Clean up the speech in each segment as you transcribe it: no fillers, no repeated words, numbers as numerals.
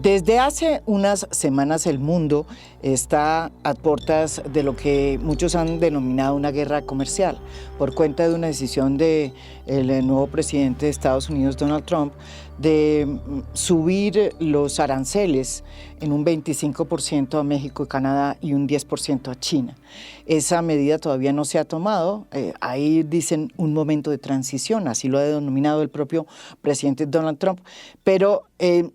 Desde hace unas semanas el mundo está a puertas de lo que muchos han denominado una guerra comercial por cuenta de una decisión del nuevo presidente de Estados Unidos, Donald Trump, de subir los aranceles en un 25% a México y Canadá y un 10% a China. Esa medida todavía no se ha tomado, ahí dicen un momento de transición, así lo ha denominado el propio presidente Donald Trump, pero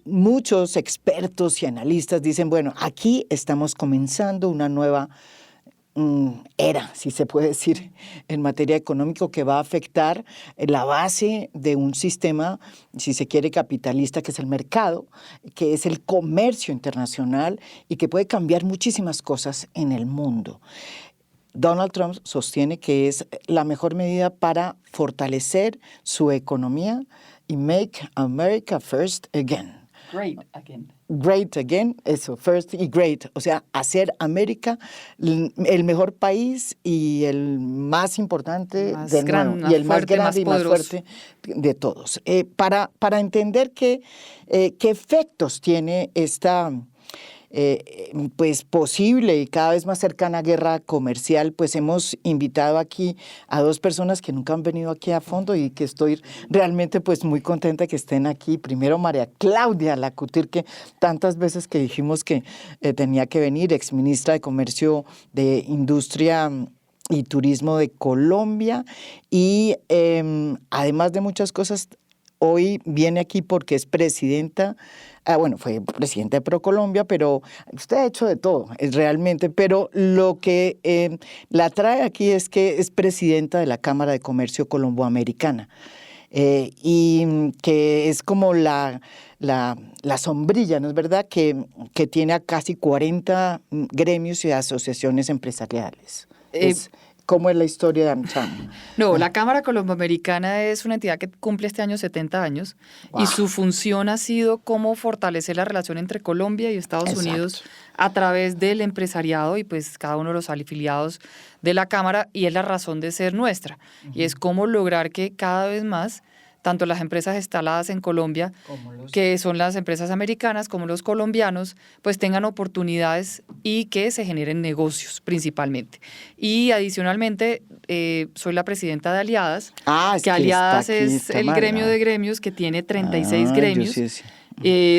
muchos expertos y analistas dicen, bueno, aquí estamos comenzando una nueva era, si se puede decir, en materia económica que va a afectar la base de un sistema, si se quiere, capitalista, que es el mercado, que es el comercio internacional y que puede cambiar muchísimas cosas en el mundo. Donald Trump sostiene que es la mejor medida para fortalecer su economía y make America first again. Great again. Great again, eso, first y great, o sea, hacer América el mejor país y el más importante de nuevo, y el más grande y más fuerte de todos. Para entender qué efectos tiene esta pues posible y cada vez más cercana guerra comercial, pues hemos invitado aquí a dos personas que nunca han venido aquí a fondo y que estoy realmente pues muy contenta que estén aquí. Primero María Claudia Lacutir, que tantas veces que dijimos que tenía que venir, exministra de Comercio, de Industria y Turismo de Colombia, y además de muchas cosas, hoy viene aquí porque es presidenta. Bueno, fue presidenta de ProColombia, pero usted ha hecho de todo, realmente, pero lo que la trae aquí es que es presidenta de la Cámara de Comercio Colomboamericana y que es como la sombrilla, ¿no es verdad?, que tiene a casi 40 gremios y asociaciones empresariales. ¿Cómo es la historia de AmCham? No, la Cámara Colomboamericana es una entidad que cumple este año 70 años y su función ha sido cómo fortalecer la relación entre Colombia y Estados Unidos a través del empresariado y pues cada uno de los afiliados de la Cámara, y es la razón de ser nuestra. Y es cómo lograr que cada vez más tanto las empresas instaladas en Colombia, que son las empresas americanas, como los colombianos, pues tengan oportunidades y que se generen negocios principalmente. Y adicionalmente, soy la presidenta de Aliadas, que Aliadas es el gremio de gremios que tiene 36 gremios,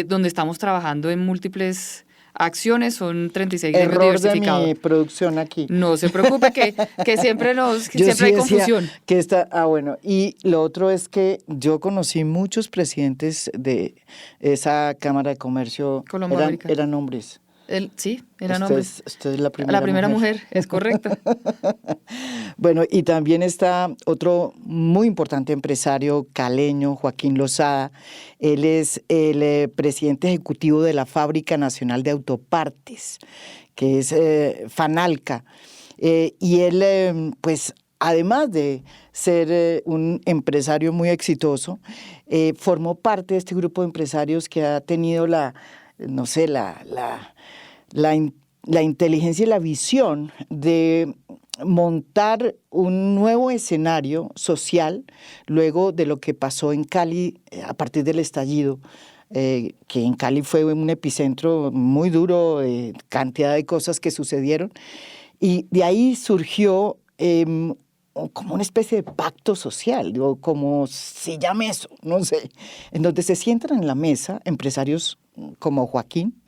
donde estamos trabajando en múltiples acciones, son 36 gremios diversificados. Error de mi producción aquí. No se preocupe que siempre hay confusión. Que bueno, y lo otro es que yo conocí muchos presidentes de esa Cámara de Comercio, eran hombres. Sí, eran hombres. Usted es la primera mujer, es correcto. Bueno, y también está otro muy importante empresario caleño, Joaquín Lozada. Él es el presidente ejecutivo de la Fábrica Nacional de Autopartes, que es Fanalca. Y él, pues, además de ser un empresario muy exitoso, formó parte de este grupo de empresarios que ha tenido la inteligencia y la visión de montar un nuevo escenario social luego de lo que pasó en Cali a partir del estallido, que en Cali fue un epicentro muy duro de cantidad de cosas que sucedieron, y de ahí surgió como una especie de pacto social, digo, como se llame eso, no sé, en donde se sientan en la mesa empresarios como Joaquín,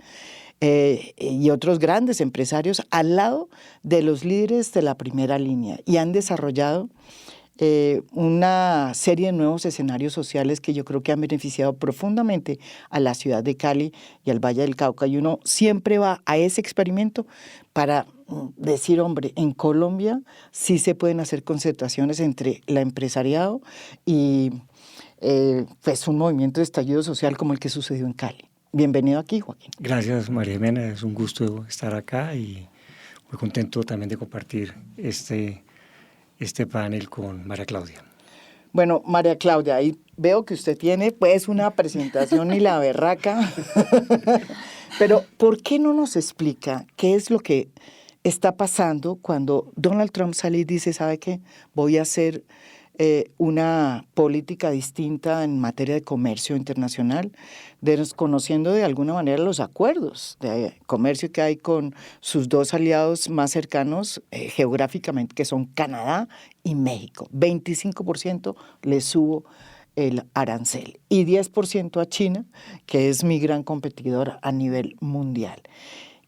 y otros grandes empresarios al lado de los líderes de la primera línea, y han desarrollado una serie de nuevos escenarios sociales que yo creo que han beneficiado profundamente a la ciudad de Cali y al Valle del Cauca, y uno siempre va a ese experimento para decir, hombre, en Colombia sí se pueden hacer concertaciones entre el empresariado y pues un movimiento de estallido social como el que sucedió en Cali. Bienvenido aquí, Joaquín. Gracias, María Jimena. Es un gusto estar acá y muy contento también de compartir este panel con María Claudia. Bueno, María Claudia, ahí veo que usted tiene pues una presentación y la berraca, pero ¿por qué no nos explica qué es lo que está pasando cuando Donald Trump sale y dice, ¿sabe qué? Voy a hacer una política distinta en materia de comercio internacional, desconociendo de alguna manera los acuerdos de comercio que hay con sus dos aliados más cercanos geográficamente, que son Canadá y México. 25% le subo el arancel y 10% a China, que es mi gran competidor a nivel mundial.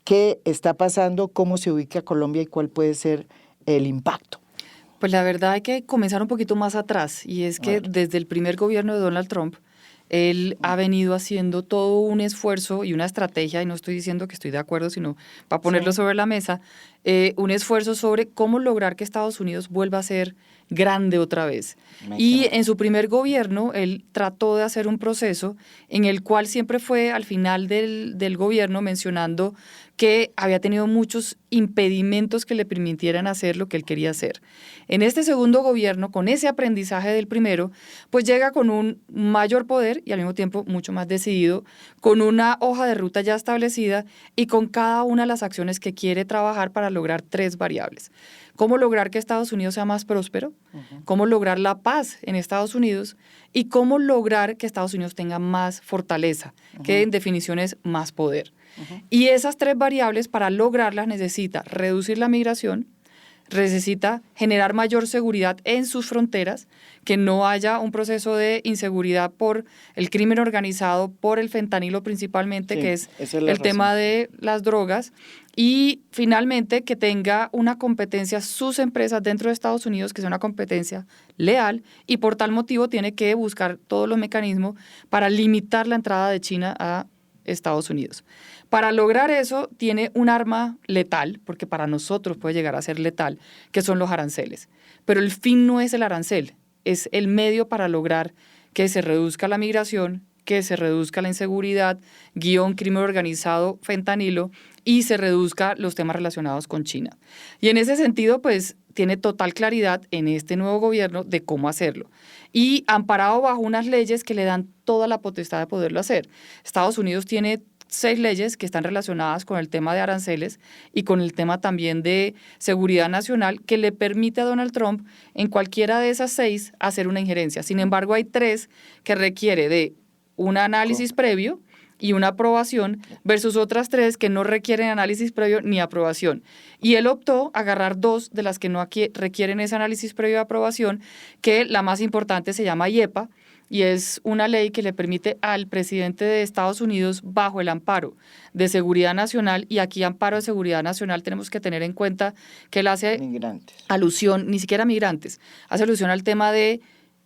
¿Qué está pasando? ¿Cómo se ubica Colombia y cuál puede ser el impacto? Pues la verdad hay que comenzar un poquito más atrás, y es que desde el primer gobierno de Donald Trump, él ha venido haciendo todo un esfuerzo y una estrategia, y no estoy diciendo que estoy de acuerdo, sino para ponerlo sobre la mesa, un esfuerzo sobre cómo lograr que Estados Unidos vuelva a ser grande otra vez. Y en su primer gobierno, él trató de hacer un proceso en el cual siempre fue al final del gobierno mencionando que había tenido muchos impedimentos que le permitieran hacer lo que él quería hacer. En este segundo gobierno, con ese aprendizaje del primero, pues llega con un mayor poder y al mismo tiempo mucho más decidido, con una hoja de ruta ya establecida y con cada una de las acciones que quiere trabajar para lograr 3 variables. Cómo lograr que Estados Unidos sea más próspero, cómo lograr la paz en Estados Unidos y cómo lograr que Estados Unidos tenga más fortaleza, que en definición es más poder. Y esas 3 variables, para lograrlas, necesita reducir la migración, necesita generar mayor seguridad en sus fronteras, que no haya un proceso de inseguridad por el crimen organizado, por el fentanilo principalmente, sí, que es el tema de las drogas, y finalmente que tenga una competencia sus empresas dentro de Estados Unidos, que sea una competencia leal, y por tal motivo tiene que buscar todos los mecanismos para limitar la entrada de China a Estados Unidos. Para lograr eso tiene un arma letal, porque para nosotros puede llegar a ser letal, que son los aranceles. Pero el fin no es el arancel, es el medio para lograr que se reduzca la migración, que se reduzca la inseguridad, crimen organizado, fentanilo, y se reduzca los temas relacionados con China. Y en ese sentido, pues, tiene total claridad en este nuevo gobierno de cómo hacerlo. Y amparado bajo unas leyes que le dan toda la potestad de poderlo hacer. Estados Unidos tiene 6 leyes que están relacionadas con el tema de aranceles y con el tema también de seguridad nacional, que le permite a Donald Trump en cualquiera de esas 6 hacer una injerencia. Sin embargo, hay 3 que requiere de un análisis previo y una aprobación versus otras 3 que no requieren análisis previo ni aprobación. Y él optó a agarrar 2 de las que no requieren ese análisis previo y aprobación, que la más importante se llama IEPA, y es una ley que le permite al presidente de Estados Unidos, bajo el amparo de seguridad nacional, y aquí amparo de seguridad nacional tenemos que tener en cuenta que él hace alusión, ni siquiera migrantes, hace alusión al tema de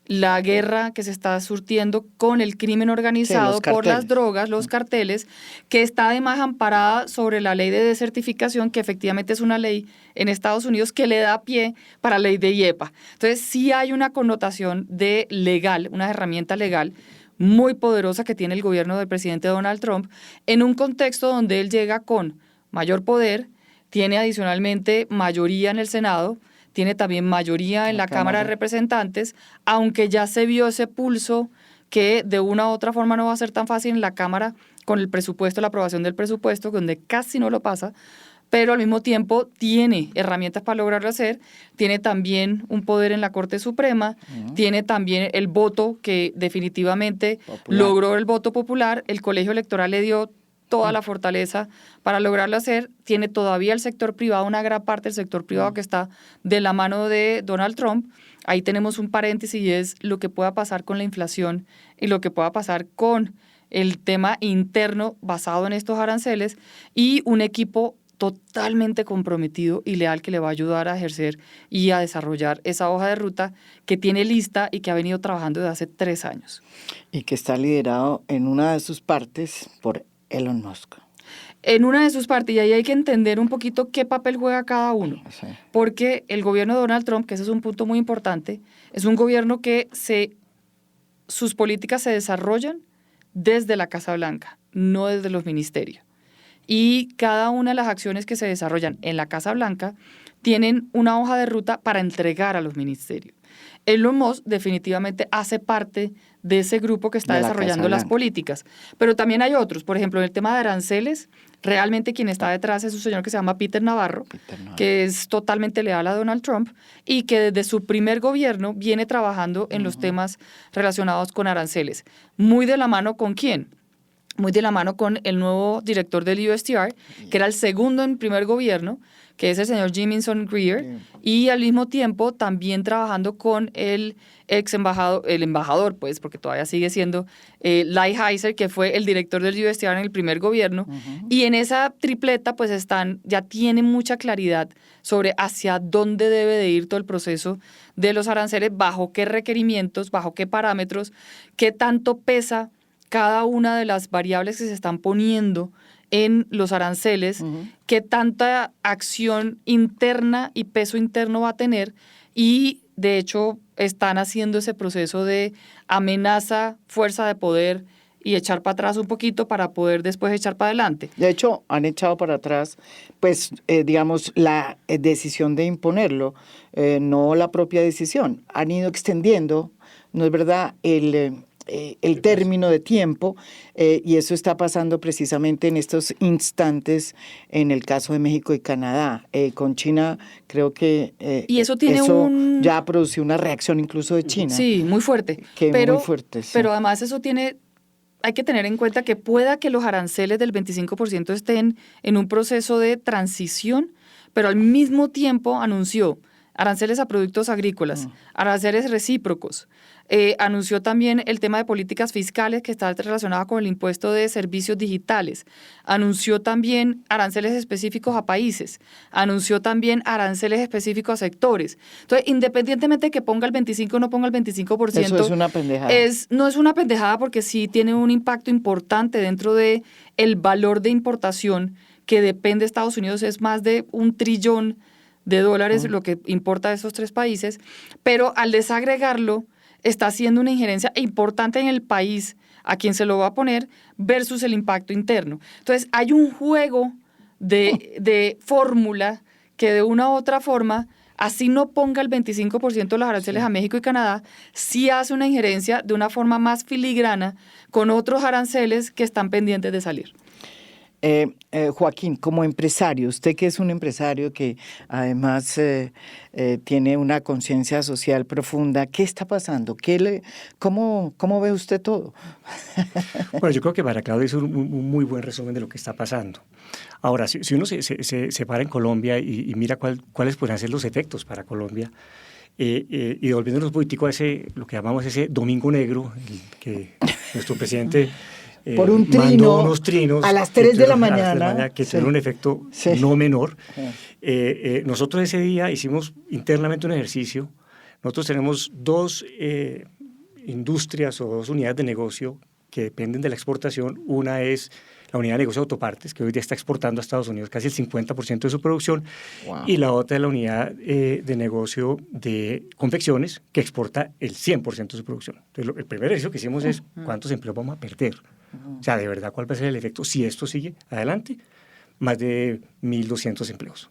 la guerra que se está surtiendo con el crimen organizado, por las drogas, los carteles, que está además amparada sobre la ley de desertificación, que efectivamente es una ley en Estados Unidos que le da pie para la ley de IEPA. Entonces sí hay una connotación de legal, una herramienta legal muy poderosa que tiene el gobierno del presidente Donald Trump en un contexto donde él llega con mayor poder, tiene adicionalmente mayoría en el Senado, tiene también mayoría en la Cámara de Representantes, aunque ya se vio ese pulso que de una u otra forma no va a ser tan fácil en la Cámara con el presupuesto, la aprobación del presupuesto, donde casi no lo pasa, pero al mismo tiempo tiene herramientas para lograrlo hacer, tiene también un poder en la Corte Suprema, tiene también el voto que definitivamente logró el voto popular, el colegio electoral le dio toda la fortaleza para lograrlo hacer, tiene todavía el sector privado, una gran parte del sector privado que está de la mano de Donald Trump. Ahí tenemos un paréntesis y es lo que pueda pasar con la inflación y lo que pueda pasar con el tema interno basado en estos aranceles, y un equipo totalmente comprometido y leal que le va a ayudar a ejercer y a desarrollar esa hoja de ruta que tiene lista y que ha venido trabajando desde hace 3 años. Y que está liderado en una de sus partes por Elon Musk. En una de sus partes, y ahí hay que entender un poquito qué papel juega cada uno, porque el gobierno de Donald Trump, que ese es un punto muy importante, es un gobierno que sus políticas se desarrollan desde la Casa Blanca, no desde los ministerios. Y cada una de las acciones que se desarrollan en la Casa Blanca tienen una hoja de ruta para entregar a los ministerios. Elon Musk definitivamente hace parte de ese grupo que está desarrollando las políticas. Pero también hay otros, por ejemplo, en el tema de aranceles, realmente quien está detrás es un señor que se llama Peter Navarro, que es totalmente leal a Donald Trump y que desde su primer gobierno viene trabajando en los temas relacionados con aranceles. Muy de la mano con ¿quién? Muy de la mano con el nuevo director del USTR, que era el segundo en primer gobierno, que es el señor Jamieson Greer, y al mismo tiempo también trabajando con el embajador, pues, porque todavía sigue siendo Lighthizer, que fue el director del USTR en el primer gobierno, y en esa tripleta pues ya tienen mucha claridad sobre hacia dónde debe de ir todo el proceso de los aranceles, bajo qué requerimientos, bajo qué parámetros, qué tanto pesa cada una de las variables que se están poniendo en los aranceles, qué tanta acción interna y peso interno va a tener, y de hecho están haciendo ese proceso de amenaza, fuerza de poder y echar para atrás un poquito para poder después echar para adelante. De hecho, han echado para atrás, pues, digamos, la decisión de imponerlo, no la propia decisión. Han ido extendiendo, ¿no es verdad?, el término de tiempo, y eso está pasando precisamente en estos instantes en el caso de México y Canadá. Con China creo que y eso ya produció una reacción incluso de China. Sí, muy fuerte. Muy fuerte, sí. Pero además eso hay que tener en cuenta que pueda que los aranceles del 25% estén en un proceso de transición, pero al mismo tiempo anunció aranceles a productos agrícolas, aranceles recíprocos. Anunció también el tema de políticas fiscales que está relacionado con el impuesto de servicios digitales. Anunció también aranceles específicos a países. Anunció también aranceles específicos a sectores. Entonces, independientemente de que ponga el 25 o no ponga el 25%. Eso es una pendejada. No es una pendejada porque sí tiene un impacto importante dentro de el valor de importación que depende de Estados Unidos. Es más de $1 trillón lo que importa de esos tres países. Pero al desagregarlo, está haciendo una injerencia importante en el país a quien se lo va a poner versus el impacto interno. Entonces, hay un juego de fórmula que de una u otra forma, así no ponga el 25% de los aranceles a México y Canadá, sí hace una injerencia de una forma más filigrana con otros aranceles que están pendientes de salir. Joaquín, como empresario, usted que es un empresario que además tiene una conciencia social profunda, ¿qué está pasando? ¿Cómo ve usted todo? Bueno, yo creo que María Claudia hizo un muy buen resumen de lo que está pasando. Ahora, si uno se para en Colombia y mira cuáles podrían ser los efectos para Colombia, y devolviéndonos un poquitico a lo que llamamos ese domingo negro, que nuestro presidente... por un trino, mandó unos trinos a las 3 de la mañana, que tuvieron un efecto no menor. Nosotros ese día hicimos internamente un ejercicio. Nosotros tenemos 2 industrias o 2 unidades de negocio que dependen de la exportación. Una es la unidad de negocio de autopartes, que hoy día está exportando a Estados Unidos casi el 50% de su producción, y la otra es la unidad de negocio de confecciones, que exporta el 100% de su producción. Entonces, el primer ejercicio que hicimos es cuántos empleos vamos a perder. O sea, de verdad, ¿cuál va a ser el efecto si esto sigue adelante? Más de 1.200 empleos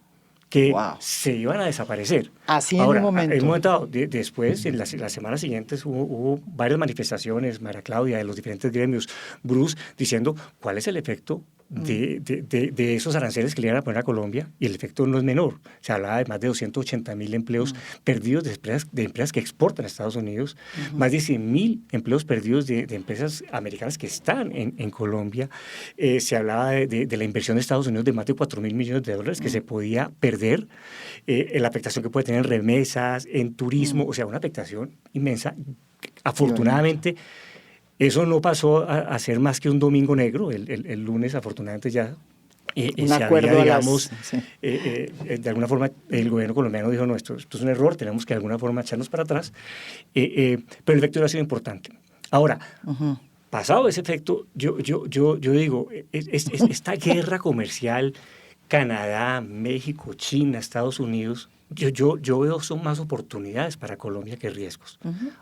que se iban a desaparecer. Así Ahora, en un momento. En un momento dado, después, en las semanas siguientes, hubo varias manifestaciones, María Claudia, de los diferentes gremios, Bruce, diciendo cuál es el efecto de esos aranceles que le iban a poner a Colombia, y el efecto no es menor. Se hablaba de más de 280.000 empleos perdidos de empresas que exportan a Estados Unidos, más de 100.000 empleos perdidos de empresas americanas que están en Colombia. Se hablaba de la inversión de Estados Unidos de más de $4.000 millones que se podía perder, la afectación que puede tener en remesas, en turismo, o sea, una afectación inmensa. Afortunadamente, eso no pasó a ser más que un domingo negro. El lunes, afortunadamente, ya un acuerdo había, digamos, de alguna forma, el gobierno colombiano dijo, no, esto es un error, tenemos que de alguna forma echarnos para atrás, pero el efecto ha sido importante. Ahora, pasado ese efecto, yo digo, esta guerra comercial, Canadá, México, China, Estados Unidos, yo veo son más oportunidades para Colombia que riesgos.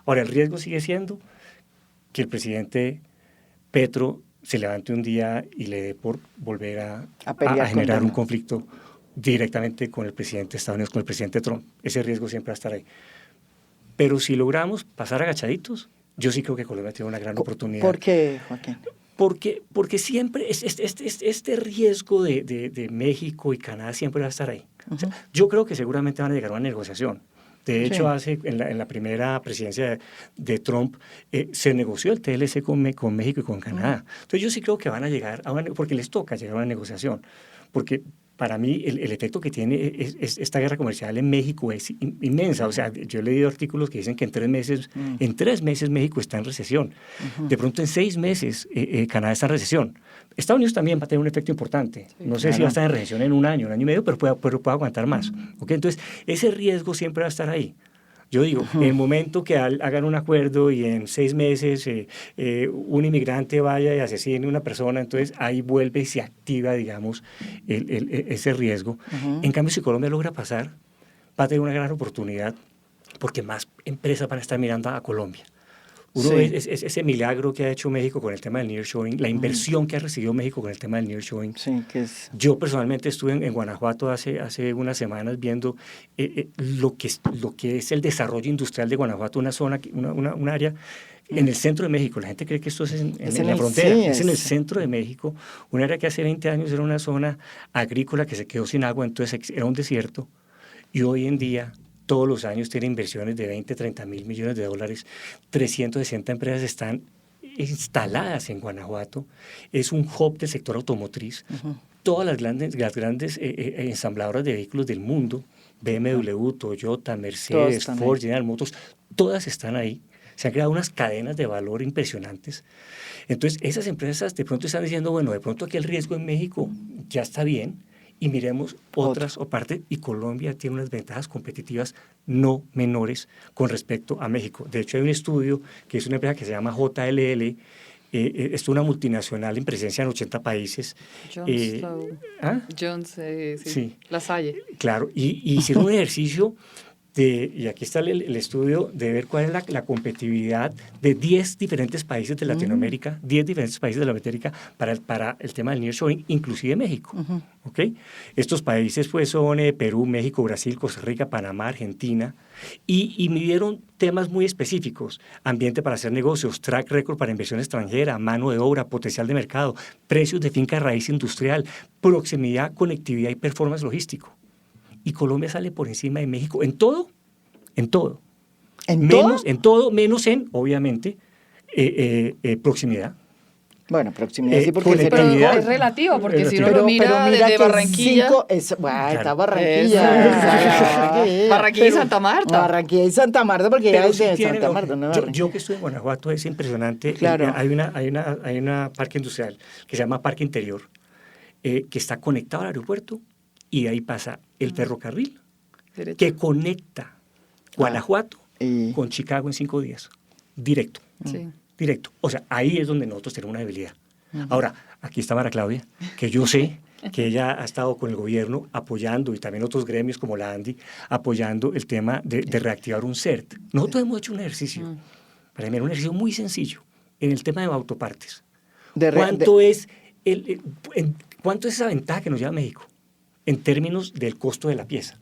Ahora, el riesgo sigue siendo que el presidente Petro se levante un día y le dé por volver a generar un conflicto directamente con el presidente de Estados Unidos, con el presidente Trump. Ese riesgo siempre va a estar ahí. Pero si logramos pasar agachaditos, yo sí creo que Colombia tiene una gran oportunidad. ¿Por qué, Joaquín? Porque siempre este riesgo de México y Canadá siempre va a estar ahí. O sea, yo creo que seguramente van a llegar a una negociación. De hecho, en la primera presidencia de Trump se negoció el TLC con México y con Canadá. Entonces yo sí creo que van a llegar, porque les toca llegar a una negociación. Porque para mí el efecto que tiene esta guerra comercial en México es inmensa. O sea, yo he leído artículos que dicen que en 3 meses México está en recesión. De pronto en 6 meses Canadá está en recesión. Estados Unidos también va a tener un efecto importante. No sé si va a estar en recesión en un año y medio, pero puede aguantar más. ¿Okay? Entonces, ese riesgo siempre va a estar ahí. Yo digo, en el momento que hagan un acuerdo y en 6 meses un inmigrante vaya y asesine a una persona, entonces ahí vuelve y se activa, digamos, ese riesgo. En cambio, si Colombia logra pasar, va a tener una gran oportunidad porque más empresas van a estar mirando a Colombia. Uno ve ese milagro que ha hecho México con el tema del nearshoring, la inversión que ha recibido México con el tema del nearshoring. Sí, Yo personalmente estuve en Guanajuato hace unas semanas viendo lo que es el desarrollo industrial de Guanajuato, un área en el centro de México. La gente cree que esto es en la frontera, es en el centro de México, un área que hace 20 años era una zona agrícola que se quedó sin agua, entonces era un desierto, y hoy en día todos los años tiene inversiones de 20, 30 mil millones de dólares. 360 empresas están instaladas en Guanajuato. Es un hub del sector automotriz. Todas las grandes ensambladoras de vehículos del mundo, BMW, Toyota, Mercedes, Ford, General Motors, todas están ahí. Se han creado unas cadenas de valor impresionantes. Entonces, esas empresas de pronto están diciendo, bueno, de pronto aquí el riesgo en México ya está bien, y miremos otras partes, y Colombia tiene unas ventajas competitivas no menores con respecto a México. De hecho, hay un estudio que es una empresa que se llama JLL, es una multinacional en presencia en 80 países. Sí. La Salle. Claro, y hicieron un ejercicio y aquí está el estudio de ver cuál es la competitividad de 10 diferentes países de Latinoamérica, 10 diferentes países de Latinoamérica para el tema del nearshoring, inclusive México. ¿Okay? Estos países pues son Perú, México, Brasil, Costa Rica, Panamá, Argentina, y midieron temas muy específicos: ambiente para hacer negocios, track record para inversión extranjera, mano de obra, potencial de mercado, precios de finca raíz industrial, proximidad, conectividad y performance logístico. Y Colombia sale por encima de México en todo. ¿En todo? Menos en, obviamente, proximidad. Bueno, proximidad sí, porque es relativo, porque si uno lo mira desde Barranquilla... Está Barranquilla. Barranquilla y Santa Marta. Barranquilla y Santa Marta, porque ya es de Santa Marta. Yo que estuve en Guanajuato, es impresionante. Claro. Hay una parque industrial que se llama Parque Interior, que está conectado al aeropuerto, y de ahí pasa el ferrocarril que conecta Guanajuato con Chicago en 5 días. Directo. Sí. Directo. O sea, ahí es donde nosotros tenemos una debilidad. Ahora, aquí está Mara Claudia, que yo sé que ella ha estado con el gobierno apoyando, y también otros gremios como la ANDI, apoyando el tema de reactivar un CERT. Nosotros hemos hecho un ejercicio, para mí era un ejercicio muy sencillo, en el tema de autopartes. ¿Cuánto es esa ventaja que nos lleva México en términos del costo de la pieza?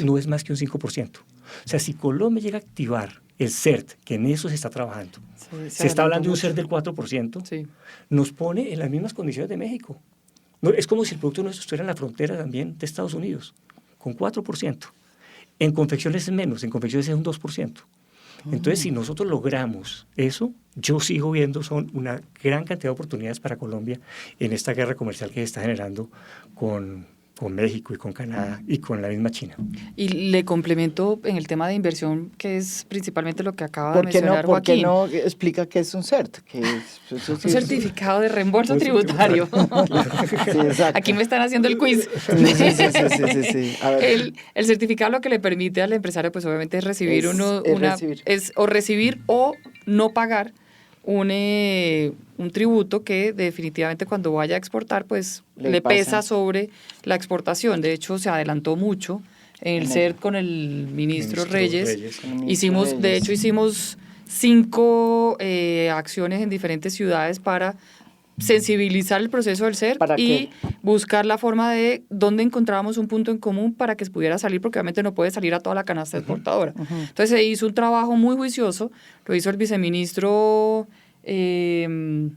No es más que un 5%. O sea, si Colombia llega a activar el CERT, que en eso se está trabajando, se está hablando de un CERT del 4%, nos pone en las mismas condiciones de México. No, es como si el producto nuestro estuviera en la frontera también de Estados Unidos, con 4%. En confecciones es menos, en confecciones es un 2%. Entonces, si nosotros logramos eso, yo sigo viendo son una gran cantidad de oportunidades para Colombia en esta guerra comercial que se está generando con México y con Canadá y con la misma China. Y le complemento en el tema de inversión, que es principalmente lo que acaba de mencionar ¿Por Joaquín. qué no explica qué es un CERT? Un certificado de reembolso tributario. Sí, aquí me están haciendo el quiz. Sí. A ver. El certificado lo que le permite al empresario, pues obviamente es recibir recibir o no pagar un tributo que definitivamente cuando vaya a exportar pues le pesa sobre la exportación. De hecho, se adelantó mucho en el CERT con el ministro Reyes. Hicimos 5 acciones en diferentes ciudades para sensibilizar el proceso del ser y buscar la forma de dónde encontrábamos un punto en común para que se pudiera salir, porque obviamente no puede salir a toda la canasta exportadora. Entonces se hizo un trabajo muy juicioso, lo hizo el viceministro de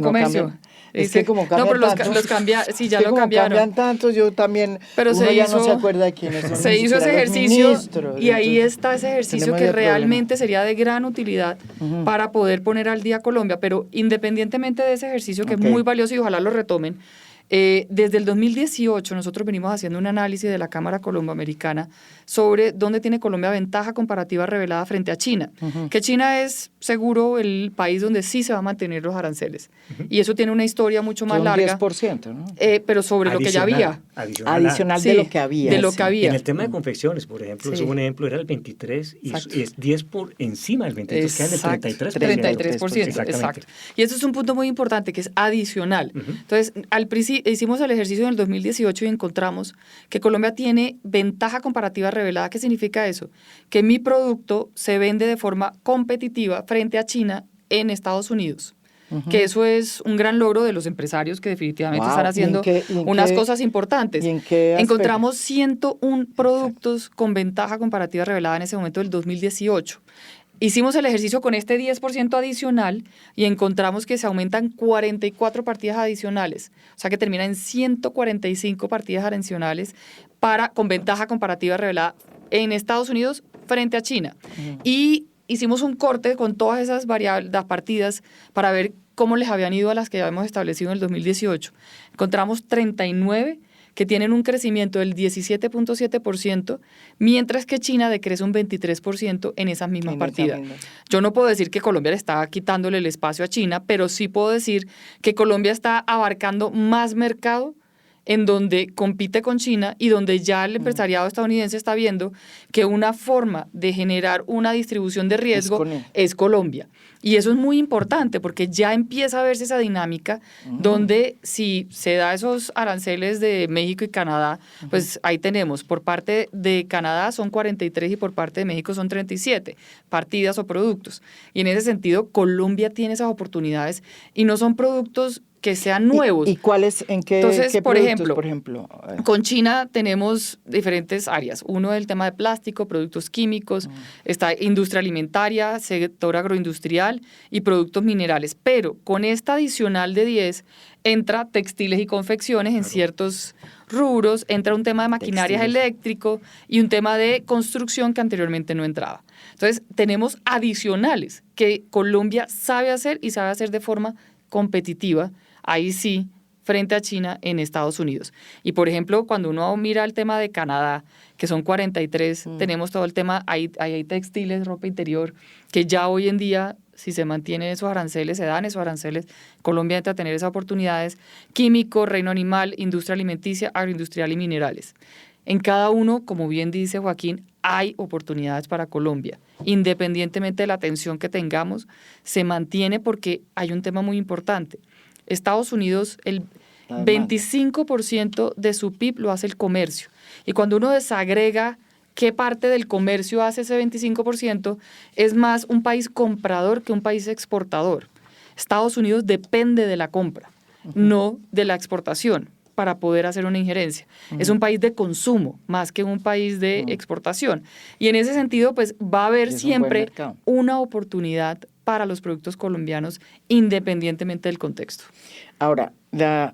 Comercio. Es que como cambian tantos, los cambiaron. Cambian tantos, yo también, pero ya no se acuerda de quiénes son. Se hizo ese ejercicio y ahí está ese ejercicio que realmente sería de gran utilidad para poder poner al día Colombia, pero independientemente de ese ejercicio que es muy valioso y ojalá lo retomen, desde el 2018 nosotros venimos haciendo un análisis de la Cámara Colomboamericana sobre dónde tiene Colombia ventaja comparativa revelada frente a China, que China es seguro el país donde sí se va a mantener los aranceles, y eso tiene una historia mucho más larga, 10%, ¿no? Pero sobre lo que ya había. Adicional de lo que había. De lo que había. En el tema de confecciones, por ejemplo, un ejemplo era el 23 y es 10 por encima del 23, queda en el 33%. Exacto. Y eso es un punto muy importante, que es adicional. Entonces, hicimos el ejercicio en el 2018 y encontramos que Colombia tiene ventaja comparativa revelada. ¿Qué significa eso? Que mi producto se vende de forma competitiva frente a China en Estados Unidos. Que eso es un gran logro de los empresarios que definitivamente están haciendo unas cosas importantes. Encontramos 101 productos con ventaja comparativa revelada en ese momento del 2018. Hicimos el ejercicio con este 10% adicional y encontramos que se aumentan 44 partidas adicionales, o sea que termina en 145 partidas adicionales con ventaja comparativa revelada en Estados Unidos frente a China. Y hicimos un corte con todas esas variables, las partidas, para ver cómo les habían ido a las que habíamos establecido en el 2018. Encontramos 39 que tienen un crecimiento del 17.7%, mientras que China decrece un 23% en esas mismas partidas. Yo no puedo decir que Colombia le está quitándole el espacio a China, pero sí puedo decir que Colombia está abarcando más mercado en donde compite con China y donde ya el empresariado estadounidense está viendo que una forma de generar una distribución de riesgo es Colombia. Y eso es muy importante porque ya empieza a verse esa dinámica donde si se da esos aranceles de México y Canadá, pues ahí tenemos, por parte de Canadá son 43 y por parte de México son 37 partidas o productos. Y en ese sentido, Colombia tiene esas oportunidades y no son productos que sean nuevos. ¿Y cuáles? ¿En qué? Entonces, ¿qué por ejemplo, con China tenemos diferentes áreas. Uno es el tema de plástico, productos químicos, está industria alimentaria, sector agroindustrial y productos minerales. Pero con esta adicional de 10 entra textiles y confecciones en ciertos rubros, entra un tema de maquinarias eléctrico y un tema de construcción que anteriormente no entraba. Entonces, tenemos adicionales que Colombia sabe hacer y sabe hacer de forma competitiva, ahí sí, frente a China en Estados Unidos. Y, por ejemplo, cuando uno mira el tema de Canadá, que son 43, tenemos todo el tema, hay textiles, ropa interior, que ya hoy en día, si se mantienen esos aranceles, se dan esos aranceles, Colombia entra a tener esas oportunidades, químico, reino animal, industria alimenticia, agroindustrial y minerales. En cada uno, como bien dice Joaquín, hay oportunidades para Colombia. Independientemente de la tensión que tengamos, se mantiene porque hay un tema muy importante. Estados Unidos, el 25% de su PIB lo hace el comercio. Y cuando uno desagrega qué parte del comercio hace ese 25%, es más un país comprador que un país exportador. Estados Unidos depende de la compra, no de la exportación, para poder hacer una injerencia. Es un país de consumo más que un país de exportación. Y en ese sentido, pues va a haber siempre una oportunidad para los productos colombianos independientemente del contexto. Ahora,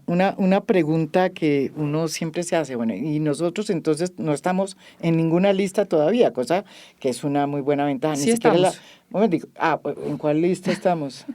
una pregunta que uno siempre se hace, bueno, y nosotros entonces no estamos en ninguna lista todavía, cosa que es una muy buena ventaja. Sí estamos. ¿En cuál lista estamos?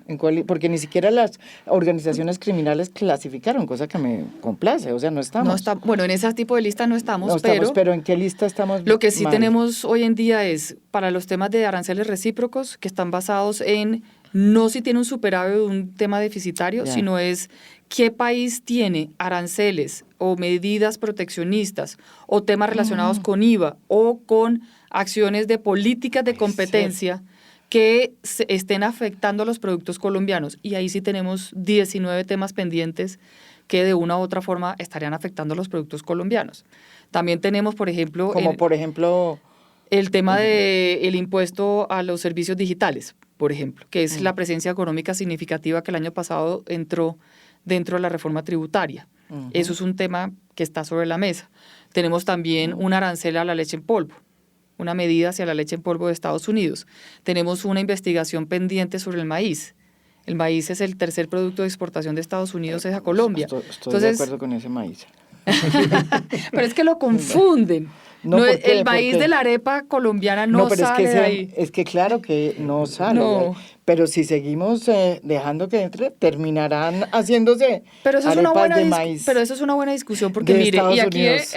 Porque ni siquiera las organizaciones criminales clasificaron, cosa que me complace, o sea, no estamos. Bueno, en ese tipo de lista no estamos, pero ¿en qué lista estamos? Lo que sí tenemos hoy en día es, para los temas de aranceles recíprocos, que están basados en no si tiene un superávit o un tema deficitario, sino es qué país tiene aranceles o medidas proteccionistas o temas relacionados con IVA o con acciones de políticas de competencia que estén afectando a los productos colombianos. Y ahí sí tenemos 19 temas pendientes que de una u otra forma estarían afectando a los productos colombianos. También tenemos, por ejemplo... por ejemplo... El tema del impuesto a los servicios digitales. por ejemplo, que es la presencia económica significativa que el año pasado entró dentro de la reforma tributaria. Eso es un tema que está sobre la mesa. Tenemos también un arancel a la leche en polvo, una medida hacia la leche en polvo de Estados Unidos. Tenemos una investigación pendiente sobre el maíz. El maíz es el tercer producto de exportación de Estados Unidos, es a Colombia. Estoy de acuerdo con ese maíz. Pero es que lo confunden. No, el maíz de la arepa colombiana no sale de ahí. Es que claro que no sale. No. Pero si seguimos dejando que entre, terminarán haciéndose arepas de maíz. Pero eso es una buena discusión, porque mire, y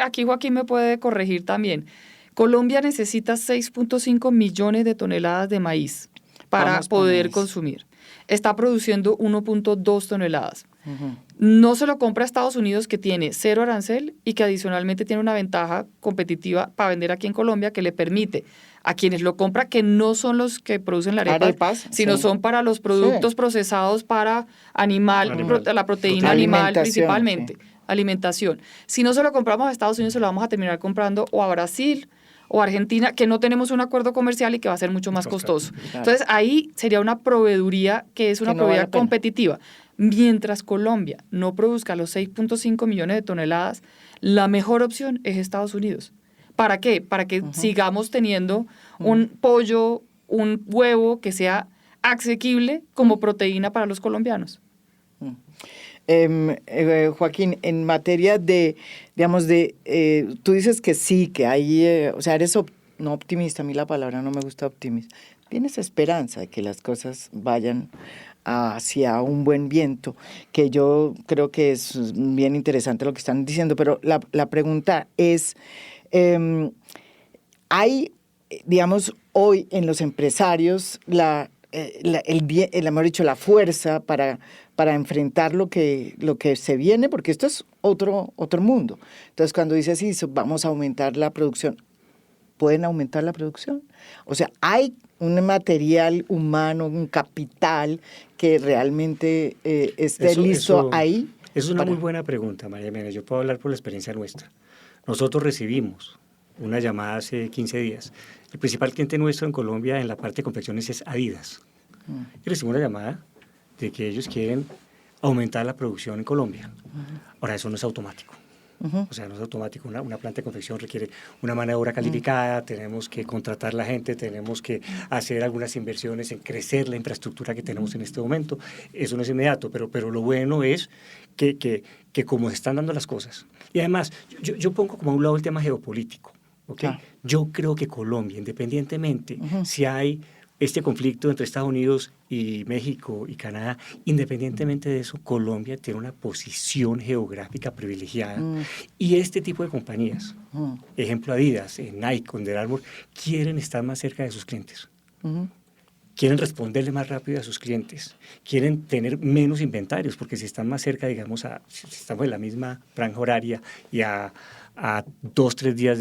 aquí Joaquín me puede corregir también. Colombia necesita 6.5 millones de toneladas de maíz para poder consumir. Está produciendo 1.2 toneladas. No se lo compra a Estados Unidos, que tiene 0 arancel y que adicionalmente tiene una ventaja competitiva para vender aquí en Colombia que le permite a quienes lo compran, que no son los que producen la arepas, sino son para los productos procesados para la proteína animal principalmente, alimentación. Si no se lo compramos a Estados Unidos, se lo vamos a terminar comprando o a Brasil o a Argentina, que no tenemos un acuerdo comercial y que va a ser mucho más costoso. Claro. Entonces, ahí sería una proveeduría que es una proveeduría competitiva. Mientras Colombia no produzca los 6.5 millones de toneladas, la mejor opción es Estados Unidos. ¿Para qué? Para que sigamos teniendo un pollo, un huevo que sea asequible como proteína para los colombianos. Joaquín, en materia de, digamos, tú dices que sí, que hay, o sea, eres no optimista, a mí la palabra no me gusta optimista. Tienes esperanza de que las cosas vayan hacia un buen viento, que yo creo que es bien interesante lo que están diciendo, pero la pregunta es, hay, digamos, hoy en los empresarios mejor dicho, la fuerza para enfrentar lo que se viene, porque esto es otro mundo. Entonces, cuando dices sí, vamos a aumentar la producción, ¿pueden aumentar la producción? O sea, hay un material humano, un capital que realmente esté listo ahí. Es una muy buena pregunta, María Jiménez. Yo puedo hablar por la experiencia nuestra. Nosotros recibimos una llamada hace 15 días. El principal cliente nuestro en Colombia en la parte de confecciones es Adidas. Y recibimos una llamada de que ellos quieren aumentar la producción en Colombia. Ahora, eso no es automático. O sea, no es automático. Una planta de confección requiere una mano de obra calificada, tenemos que contratar la gente, tenemos que hacer algunas inversiones en crecer la infraestructura que tenemos en este momento. Eso no es inmediato, pero lo bueno es que como se están dando las cosas. Y además, yo pongo como a un lado el tema geopolítico. ¿Okay? Yo creo que Colombia, independientemente si hay este conflicto entre Estados Unidos y México y Canadá, independientemente de eso, Colombia tiene una posición geográfica privilegiada. Y este tipo de compañías, ejemplo Adidas, Nike, Under Armour, quieren estar más cerca de sus clientes. Quieren responderle más rápido a sus clientes. Quieren tener menos inventarios, porque si están más cerca, digamos, si estamos en la misma franja horaria y a 2-3 días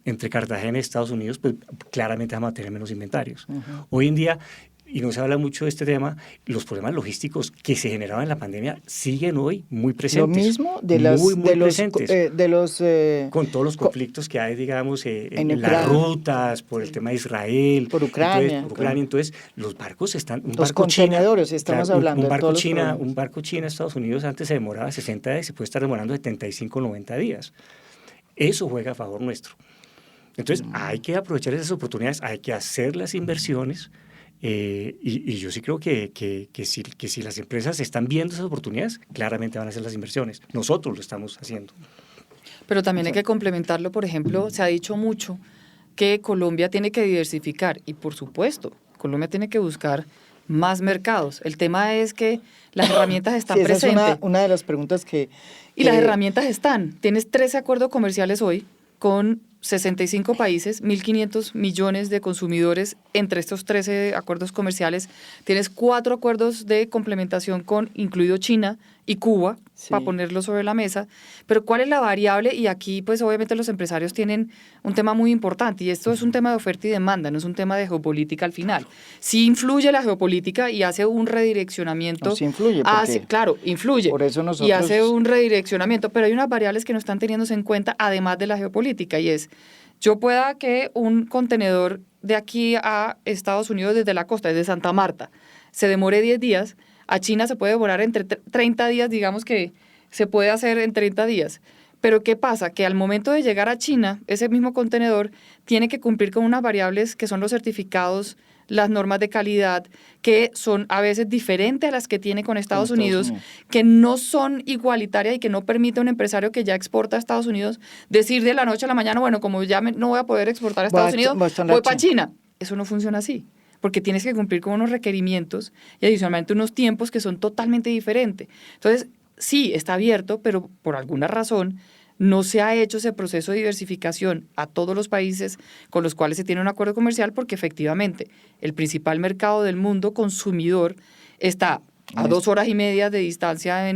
entre Cartagena y Estados Unidos, pues claramente vamos a tener menos inventarios. Hoy en día, y no se habla mucho de este tema, los problemas logísticos que se generaban en la pandemia siguen hoy muy presentes. Lo mismo con todos los conflictos que hay, digamos, en las rutas, por el tema de Israel, por Ucrania. Entonces, los barcos están... Los contenedores, estamos hablando. Un barco China a Estados Unidos antes se demoraba 60 días y se puede estar demorando 75, 90 días. Eso juega a favor nuestro. Entonces, hay que aprovechar esas oportunidades, hay que hacer las inversiones. Y yo sí creo que si las empresas están viendo esas oportunidades, claramente van a hacer las inversiones. Nosotros lo estamos haciendo. Pero también hay que complementarlo. Por ejemplo, se ha dicho mucho que Colombia tiene que diversificar y, por supuesto, Colombia tiene que buscar más mercados. El tema es que las herramientas están presentes. Esa es una de las preguntas que... Y las herramientas están. Tienes 13 acuerdos comerciales hoy con 65 países, 1.500 millones de consumidores entre estos 13 acuerdos comerciales. Tienes 4 acuerdos de complementación incluido China y Cuba, para ponerlo sobre la mesa. Pero ¿cuál es la variable? Y aquí, pues obviamente los empresarios tienen un tema muy importante, y esto es un tema de oferta y demanda, no es un tema de geopolítica al final. Sí influye la geopolítica y hace un redireccionamiento. No, sí influye. Claro, influye. Por eso nosotros... Y hace un redireccionamiento, pero hay unas variables que no están teniéndose en cuenta, además de la geopolítica, y es, yo pueda que un contenedor de aquí a Estados Unidos desde la costa, desde Santa Marta, se demore 10 días, a China se puede demorar entre 30 días, digamos que se puede hacer en 30 días. Pero ¿qué pasa? Que al momento de llegar a China, ese mismo contenedor tiene que cumplir con unas variables que son los certificados, las normas de calidad, que son a veces diferentes a las que tiene con Estados Unidos, que no son igualitarias y que no permite a un empresario que ya exporta a Estados Unidos decir de la noche a la mañana, bueno, como ya no voy a poder exportar a Estados Unidos, voy para China. Eso no funciona así, porque tienes que cumplir con unos requerimientos y adicionalmente unos tiempos que son totalmente diferentes. Entonces, sí, está abierto, pero por alguna razón no se ha hecho ese proceso de diversificación a todos los países con los cuales se tiene un acuerdo comercial, porque efectivamente el principal mercado del mundo consumidor está a 2 horas y media de distancia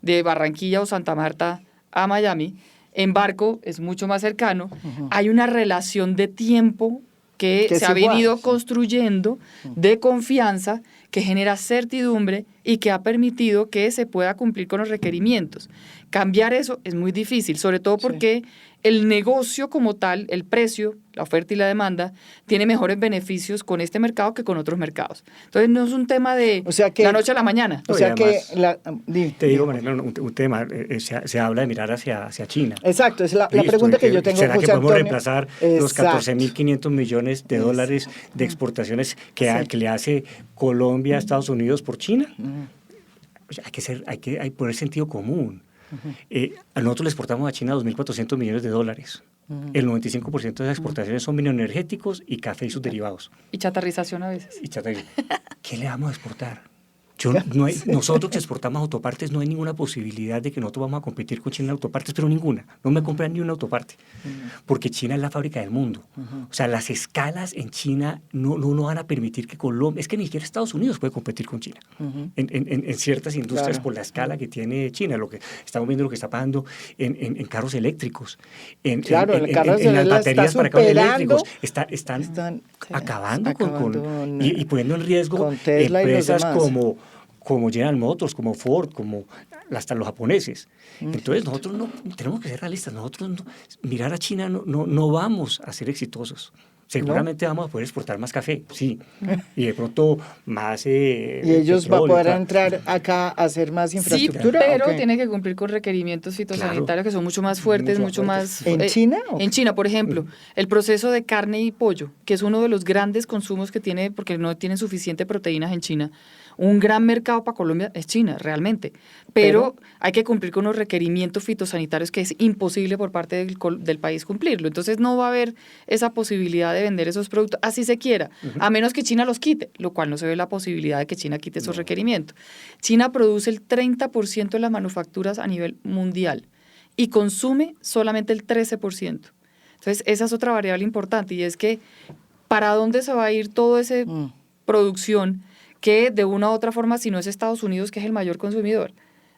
de Barranquilla o Santa Marta a Miami. En barco es mucho más cercano. Hay una relación de tiempo que se ha venido construyendo de confianza, que genera certidumbre y que ha permitido que se pueda cumplir con los requerimientos. Cambiar eso es muy difícil, sobre todo porque el negocio como tal, el precio, la oferta y la demanda, tiene mejores beneficios con este mercado que con otros mercados. Entonces no es un tema de la noche a la mañana. O sea te digo, Mariana, un tema, se habla de mirar hacia China. Exacto, es la pregunta que yo tengo. ¿Será que podemos reemplazar los 14.500 millones de dólares de exportaciones que le hace Colombia a Estados Unidos por China? O sea, hay que poner sentido común. A nosotros le exportamos a China 2.400 millones de dólares. El 95% de las exportaciones son bioenergéticos y café y sus derivados. Y chatarrización a veces. ¿Qué le vamos a exportar? Nosotros que exportamos autopartes no hay ninguna posibilidad de que nosotros vamos a competir con China en autopartes, pero ninguna. No me compran ni una autoparte, porque China es la fábrica del mundo. O sea, las escalas en China no van a permitir que Colombia... Es que ni siquiera Estados Unidos puede competir con China en ciertas industrias por la escala que tiene China. Lo que estamos viendo, lo que está pasando en carros eléctricos, en las baterías para carros eléctricos. Están acabando con y poniendo en riesgo empresas como General Motors, como Ford, como hasta los japoneses. Entonces nosotros no tenemos que ser realistas. Nosotros mirar a China no vamos a ser exitosos. Seguramente vamos a poder exportar más café, sí, y de pronto más... ¿Y ellos van a poder entrar acá a hacer más infraestructura? Sí, pero tiene que cumplir con requerimientos fitosanitarios que son mucho más fuertes, mucho más... ¿En China? En China, por ejemplo, el proceso de carne y pollo, que es uno de los grandes consumos que tiene, porque no tienen suficiente proteínas en China. Un gran mercado para Colombia es China, realmente. Pero hay que cumplir con los requerimientos fitosanitarios que es imposible por parte del país cumplirlo. Entonces no va a haber esa posibilidad de vender esos productos, así se quiera, a menos que China los quite, lo cual no se ve la posibilidad de que China quite esos requerimientos. China produce el 30% de las manufacturas a nivel mundial y consume solamente el 13%. Entonces esa es otra variable importante, y es que ¿para dónde se va a ir toda esa producción que de una u otra forma, si no es Estados Unidos, que es el mayor consumidor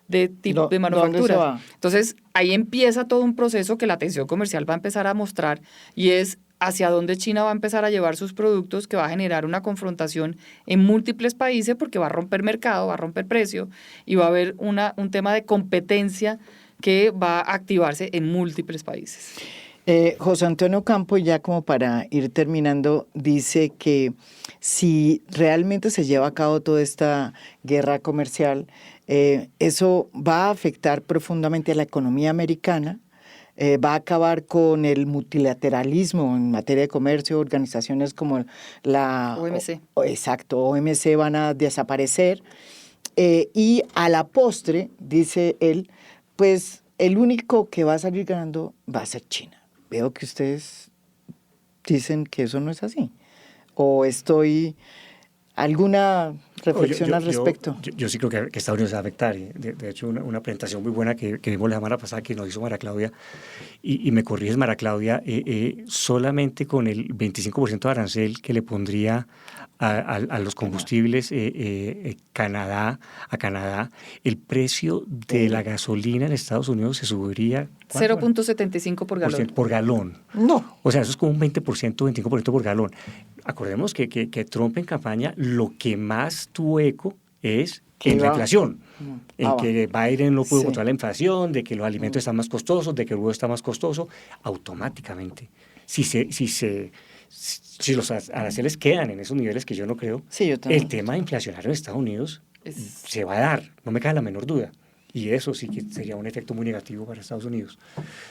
de tipo de manufacturas? Entonces, ahí empieza todo un proceso que la tensión comercial va a empezar a mostrar, y es hacia dónde China va a empezar a llevar sus productos, que va a generar una confrontación en múltiples países, porque va a romper mercado, va a romper precio, y va a haber un tema de competencia que va a activarse en múltiples países. José Antonio Campo, ya como para ir terminando, dice que si realmente se lleva a cabo toda esta guerra comercial, eso va a afectar profundamente a la economía americana, va a acabar con el multilateralismo en materia de comercio. Organizaciones como la OMC. OMC van a desaparecer, y a la postre, dice él, pues el único que va a salir ganando va a ser China. Veo que ustedes dicen que eso no es así. ¿O alguna reflexión al respecto? Yo sí creo que Estados Unidos se va a afectar. De hecho, una presentación muy buena que vimos la semana pasada que nos hizo María Claudia, y me corriges, María Claudia, solamente con el 25% de arancel que le pondría a los combustibles a Canadá, el precio de la gasolina en Estados Unidos se subiría 0.75 por galón. Por galón. No. O sea, eso es como un 20%, 25% por galón. Acordemos que Trump en campaña lo que más tuvo eco es en la inflación, en que Biden no pudo controlar la inflación, de que los alimentos están más costosos, de que el huevo está más costoso. Automáticamente, si si los aranceles quedan en esos niveles, que yo no creo, el tema inflacionario en Estados Unidos se va a dar, no me cabe la menor duda. Y eso sí que sería un efecto muy negativo para Estados Unidos.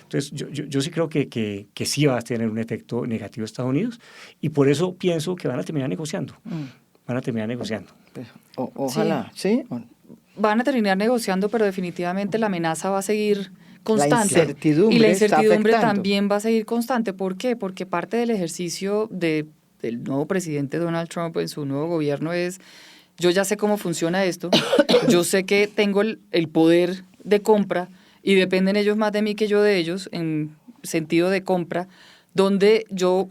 Entonces, yo sí creo que sí va a tener un efecto negativo en Estados Unidos, y por eso pienso que van a terminar negociando. Van a terminar negociando. Ojalá, ¿sí? Van a terminar negociando, pero definitivamente la amenaza va a seguir constante. La incertidumbre y la incertidumbre está también va a seguir constante. ¿Por qué? Porque parte del ejercicio del nuevo presidente Donald Trump en su nuevo gobierno es: yo ya sé cómo funciona esto, yo sé que tengo el poder de compra y dependen ellos más de mí que yo de ellos en sentido de compra, donde yo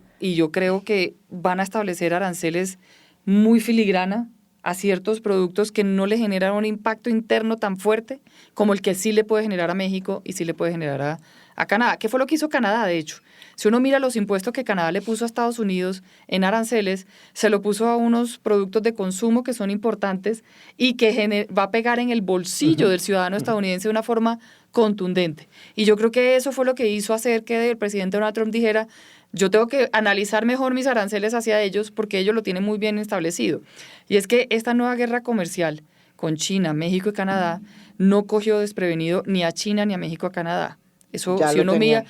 creo que van a establecer aranceles muy filigrana a ciertos productos que no le generan un impacto interno tan fuerte como el que sí le puede generar a México y sí le puede generar a Canadá. ¿Qué fue lo que hizo Canadá, de hecho? Si uno mira los impuestos que Canadá le puso a Estados Unidos en aranceles, se lo puso a unos productos de consumo que son importantes y que va a pegar en el bolsillo del ciudadano estadounidense de una forma contundente. Y yo creo que eso fue lo que hizo hacer que el presidente Donald Trump dijera: yo tengo que analizar mejor mis aranceles hacia ellos porque ellos lo tienen muy bien establecido. Y es que esta nueva guerra comercial con China, México y Canadá no cogió desprevenido ni a China ni a México, a Canadá. Eso, si uno mira,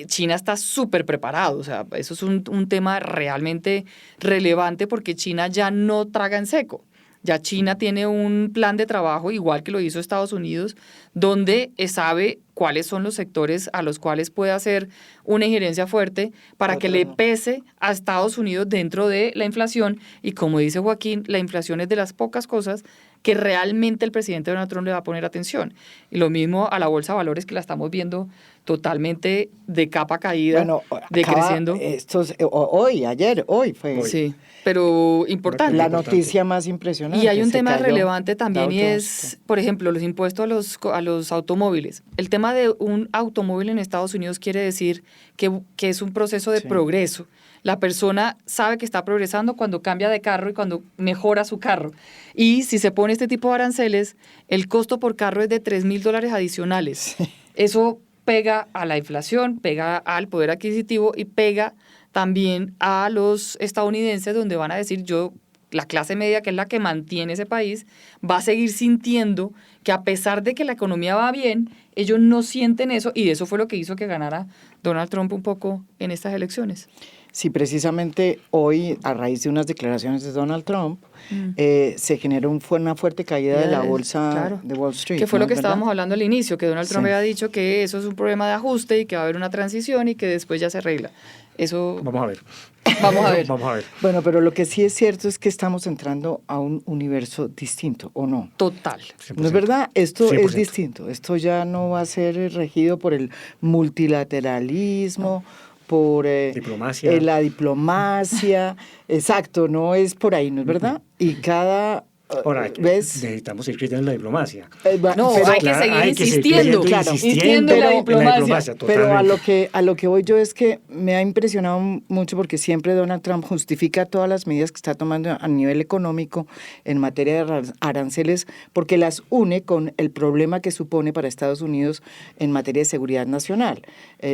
China está súper preparado, o sea, eso es un tema realmente relevante porque China ya no traga en seco. Ya China tiene un plan de trabajo, igual que lo hizo Estados Unidos, donde sabe cuáles son los sectores a los cuales puede hacer una injerencia fuerte para que le pese a Estados Unidos dentro de la inflación. Y como dice Joaquín, la inflación es de las pocas cosas que realmente el presidente Donald Trump le va a poner atención. Y lo mismo a la bolsa de valores, que la estamos viendo totalmente de capa caída, decreciendo. Hoy fue. Sí, pero importante. La noticia más impresionante. Y hay un tema relevante también, y es, por ejemplo, los impuestos a los automóviles. El tema de un automóvil en Estados Unidos quiere decir que es un proceso de progreso. La persona sabe que está progresando cuando cambia de carro y cuando mejora su carro. Y si se pone este tipo de aranceles, el costo por carro es de $3,000 adicionales. Sí. Eso pega a la inflación, pega al poder adquisitivo y pega también a los estadounidenses, donde van a decir: la clase media, que es la que mantiene ese país, va a seguir sintiendo que, a pesar de que la economía va bien, ellos no sienten eso, y eso fue lo que hizo que ganara Donald Trump un poco en estas elecciones. Sí, precisamente hoy, a raíz de unas declaraciones de Donald Trump, se generó una fuerte caída de la bolsa de Wall Street. Que fue lo que estábamos hablando al inicio, que Donald Trump había dicho que eso es un problema de ajuste y que va a haber una transición y que después ya se arregla. Eso... Vamos a ver. Vamos a ver. Vamos a ver. Bueno, pero lo que sí es cierto es que estamos entrando a un universo distinto, ¿o no? Total. 100%. ¿No es verdad? Esto 100%. es distinto. Esto ya no va a ser regido por el multilateralismo, por diplomacia. La diplomacia. Exacto, no es por ahí, ¿no es verdad? Y cada... Ahora, necesitamos ir creyendo en la diplomacia. Hay que seguir insistiendo en la diplomacia. Pero a lo que voy yo es que me ha impresionado mucho, porque siempre Donald Trump justifica todas las medidas que está tomando a nivel económico en materia de aranceles, porque las une con el problema que supone para Estados Unidos en materia de seguridad nacional.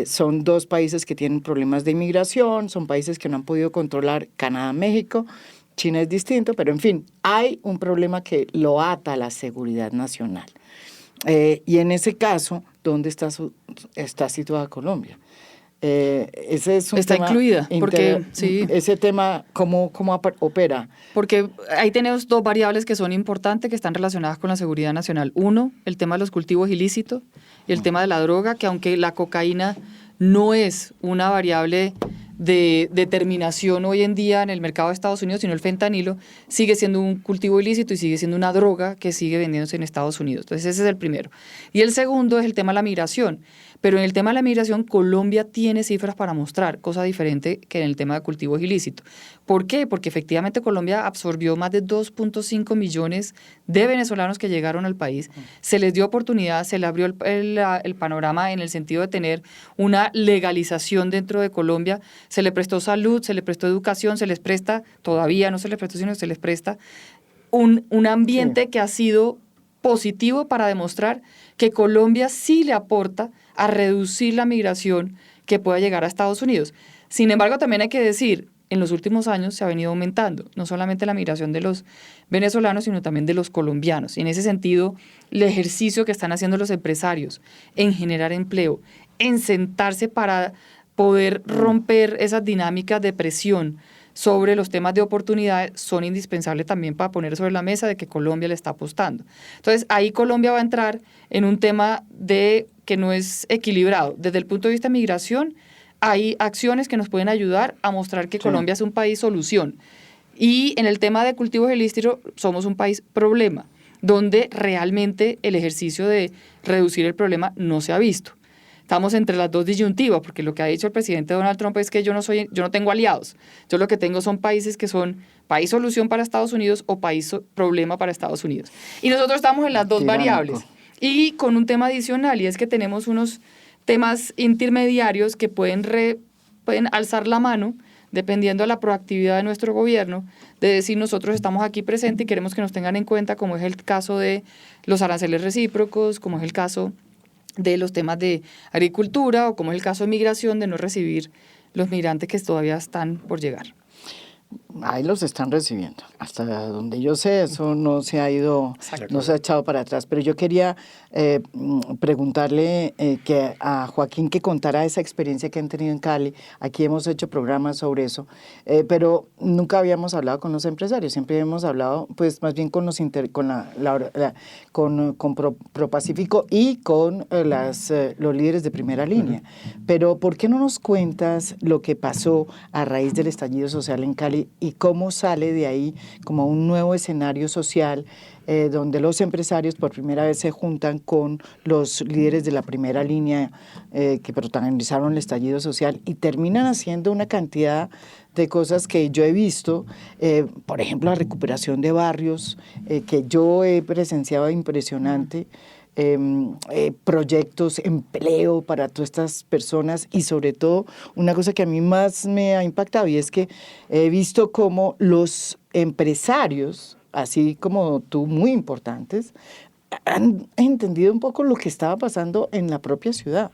Son dos países que tienen problemas de inmigración, son países que no han podido controlar, Canadá, México. China es distinto, pero en fin, hay un problema que lo ata a la seguridad nacional. Y en ese caso, ¿dónde está situada Colombia? Ese es un está tema incluida, porque sí. Ese tema, ¿cómo opera? Porque ahí tenemos dos variables que son importantes, que están relacionadas con la seguridad nacional. Uno, el tema de los cultivos ilícitos, y el tema de la droga, que aunque la cocaína no es una variable de determinación hoy en día en el mercado de Estados Unidos, sino el fentanilo, sigue siendo un cultivo ilícito y sigue siendo una droga que sigue vendiéndose en Estados Unidos. Entonces ese es el primero. Y el segundo es el tema de la migración. Pero en el tema de la migración, Colombia tiene cifras para mostrar, cosa diferente que en el tema de cultivos ilícitos. ¿Por qué? Porque efectivamente Colombia absorbió más de 2.5 millones de venezolanos que llegaron al país. Se les dio oportunidad, se le abrió el panorama en el sentido de tener una legalización dentro de Colombia. Se le prestó salud, se le prestó educación, se les presta, todavía no se les prestó, sino se les presta un ambiente que ha sido positivo para demostrar que Colombia sí le aporta a reducir la migración que pueda llegar a Estados Unidos. Sin embargo, también hay que decir, en los últimos años se ha venido aumentando, no solamente la migración de los venezolanos, sino también de los colombianos. Y en ese sentido, el ejercicio que están haciendo los empresarios en generar empleo, en sentarse para poder romper esas dinámicas de presión sobre los temas de oportunidades, son indispensables también para poner sobre la mesa de que Colombia le está apostando. Entonces, ahí Colombia va a entrar en un tema de que no es equilibrado. Desde el punto de vista de migración, hay acciones que nos pueden ayudar a mostrar que Colombia es un país solución. Y en el tema de cultivos ilícitos, somos un país problema, donde realmente el ejercicio de reducir el problema no se ha visto. Estamos entre las dos disyuntivas, porque lo que ha dicho el presidente Donald Trump es que yo no tengo aliados. Yo lo que tengo son países que son país solución para Estados Unidos o país problema para Estados Unidos. Y nosotros estamos en las dos variables. Y con un tema adicional, y es que tenemos unos temas intermediarios que pueden alzar la mano, dependiendo de la proactividad de nuestro gobierno, de decir nosotros estamos aquí presentes y queremos que nos tengan en cuenta, como es el caso de los aranceles recíprocos, como es el caso de los temas de agricultura o como es el caso de migración, de no recibir los migrantes que todavía están por llegar. Ahí los están recibiendo. Hasta donde yo sé, eso no se ha ido, no se ha echado para atrás. Pero yo quería preguntarle que a Joaquín que contara esa experiencia que han tenido en Cali. Aquí hemos hecho programas sobre eso, pero nunca habíamos hablado con los empresarios. Siempre hemos hablado, pues, más bien con los con ProPacífico y con los líderes de primera línea. Pero ¿por qué no nos cuentas lo que pasó a raíz del estallido social en Cali y cómo sale de ahí como un nuevo escenario social donde los empresarios por primera vez se juntan con los líderes de la primera línea que protagonizaron el estallido social y terminan haciendo una cantidad de cosas que yo he visto, por ejemplo, la recuperación de barrios, que yo he presenciado impresionante, proyectos, empleo para todas estas personas y sobre todo una cosa que a mí más me ha impactado y es que he visto cómo los empresarios, así como tú, muy importantes, han entendido un poco lo que estaba pasando en la propia ciudad.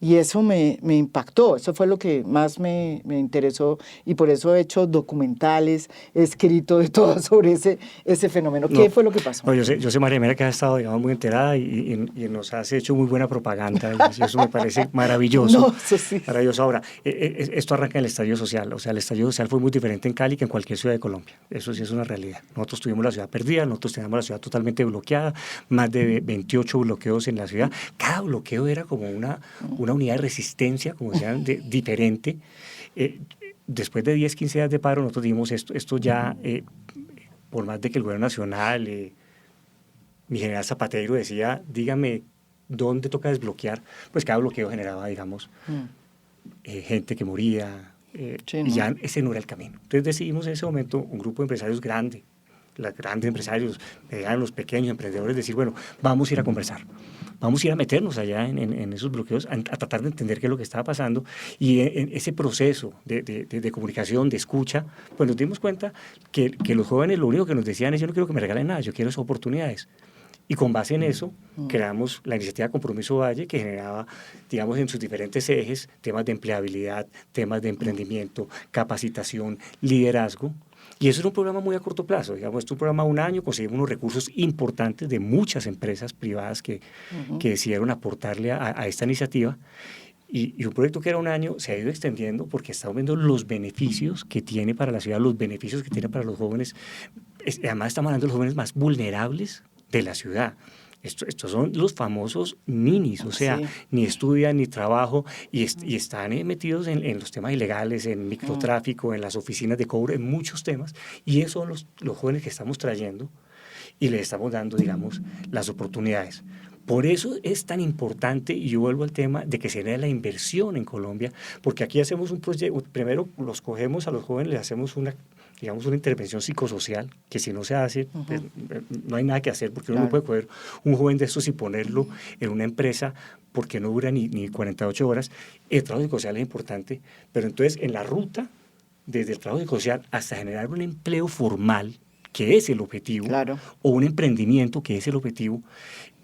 Y eso me impactó, eso fue lo que más me interesó y por eso he hecho documentales, he escrito de todo sobre ese fenómeno. ¿Qué fue lo que pasó? No, yo sé, María Mera, que has estado, digamos, muy enterada y nos has hecho muy buena propaganda y eso me parece maravilloso. No, eso sí. Maravilloso. Ahora, esto arranca en el estallido social, o sea, el estallido social fue muy diferente en Cali que en cualquier ciudad de Colombia, eso sí es una realidad. Nosotros tuvimos la ciudad perdida, nosotros teníamos la ciudad totalmente bloqueada, más de 28 bloqueos en la ciudad, cada bloqueo era como una unidad de resistencia, como decían, diferente. Después de 10, 15 días de paro, nosotros dijimos esto ya, por más de que el gobierno nacional, mi general Zapatero decía, dígame dónde toca desbloquear, pues cada bloqueo generaba, digamos, gente que moría, y ya ese no era el camino. Entonces decidimos en ese momento, un grupo de empresarios grande, los grandes empresarios, los pequeños emprendedores, decir, bueno, vamos a ir a conversar. Vamos a ir a meternos allá en esos bloqueos, a tratar de entender qué es lo que estaba pasando y en ese proceso de comunicación, de escucha, pues nos dimos cuenta que los jóvenes lo único que nos decían es yo no quiero que me regalen nada, yo quiero esas oportunidades. Y con base en eso creamos la iniciativa Compromiso Valle que generaba, digamos, en sus diferentes ejes temas de empleabilidad, temas de emprendimiento, capacitación, liderazgo. Y eso es un programa muy a corto plazo, digamos, es un programa de un año, conseguimos unos recursos importantes de muchas empresas privadas que decidieron aportarle a esta iniciativa y un proyecto que era un año se ha ido extendiendo porque estamos viendo los beneficios que tiene para la ciudad, los beneficios que tiene para los jóvenes, además estamos hablando de los jóvenes más vulnerables de la ciudad. Estos son los famosos ninis, o sea, ni estudian ni trabajan y están metidos en los temas ilegales, en microtráfico, en las oficinas de cobro, en muchos temas. Y esos son los jóvenes que estamos trayendo y les estamos dando, digamos, las oportunidades. Por eso es tan importante, y yo vuelvo al tema de que se dé la inversión en Colombia, porque aquí hacemos un proyecto, primero los cogemos a los jóvenes, les hacemos una intervención psicosocial, que si no se hace, pues, no hay nada que hacer, porque uno no puede coger un joven de estos y ponerlo en una empresa porque no dura ni 48 horas. El trabajo psicosocial es importante, pero entonces en la ruta, desde el trabajo psicosocial hasta generar un empleo formal, que es el objetivo, o un emprendimiento, que es el objetivo,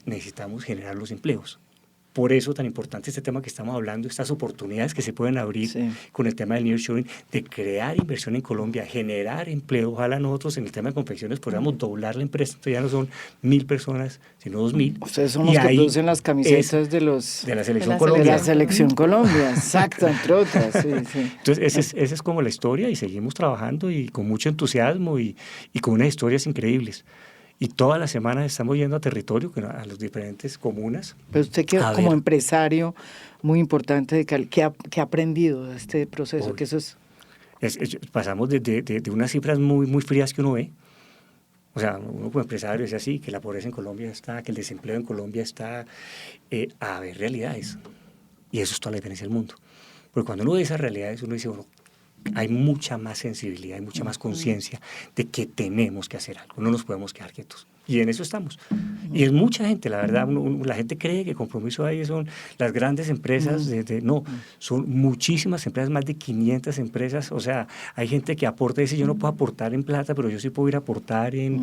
necesitamos generar los empleos. Por eso tan importante este tema que estamos hablando, estas oportunidades que se pueden abrir con el tema del nearshoring, de crear inversión en Colombia, generar empleo. Ojalá nosotros en el tema de confecciones podamos doblar la empresa. Entonces ya no son 1.000 personas, sino 2.000. Ustedes son los que producen las camisetas de la Selección Colombia. De la Selección Colombia, exacto, entre otras. Sí. Entonces esa es como la historia y seguimos trabajando y con mucho entusiasmo y con unas historias increíbles. Y todas las semanas estamos yendo a territorio, a las diferentes comunas. Pero usted como empresario muy importante de Cali, ¿qué ha aprendido de este proceso? Que eso pasamos de unas cifras muy, muy frías que uno ve. O sea, uno como empresario dice así, que la pobreza en Colombia está, que el desempleo en Colombia está, a ver realidades. Y eso es toda la diferencia del mundo. Porque cuando uno ve esas realidades, uno dice, bueno, hay mucha más sensibilidad, hay mucha más conciencia de que tenemos que hacer algo, no nos podemos quedar quietos. Y en eso estamos. Y es mucha gente, la verdad, la gente cree que Compromiso ahí son las grandes empresas, no, son muchísimas empresas, más de 500 empresas, o sea, hay gente que aporta y dice, yo no puedo aportar en plata, pero yo sí puedo ir a aportar en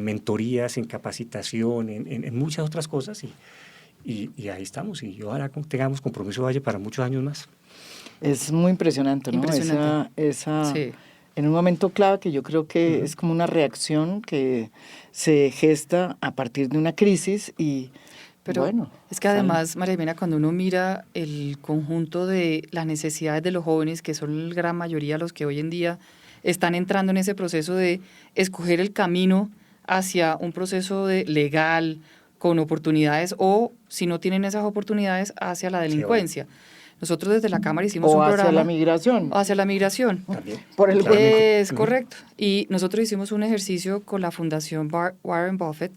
mentorías, en capacitación, en muchas otras cosas, y ahí estamos, y ojalá tengamos Compromiso Valle para muchos años más. Es muy impresionante, ¿no? Impresionante. Sí. En un momento clave que yo creo que es como una reacción que se gesta a partir de una crisis Pero bueno, es que además, María Jimena, cuando uno mira el conjunto de las necesidades de los jóvenes, que son la gran mayoría los que hoy en día están entrando en ese proceso de escoger el camino hacia un proceso legal, con oportunidades, o si no tienen esas oportunidades, hacia la delincuencia. Nosotros desde la Cámara hicimos un programa. O hacia la migración. O hacia la migración. También. Por el Es correcto. Y nosotros hicimos un ejercicio con la Fundación Warren Buffett,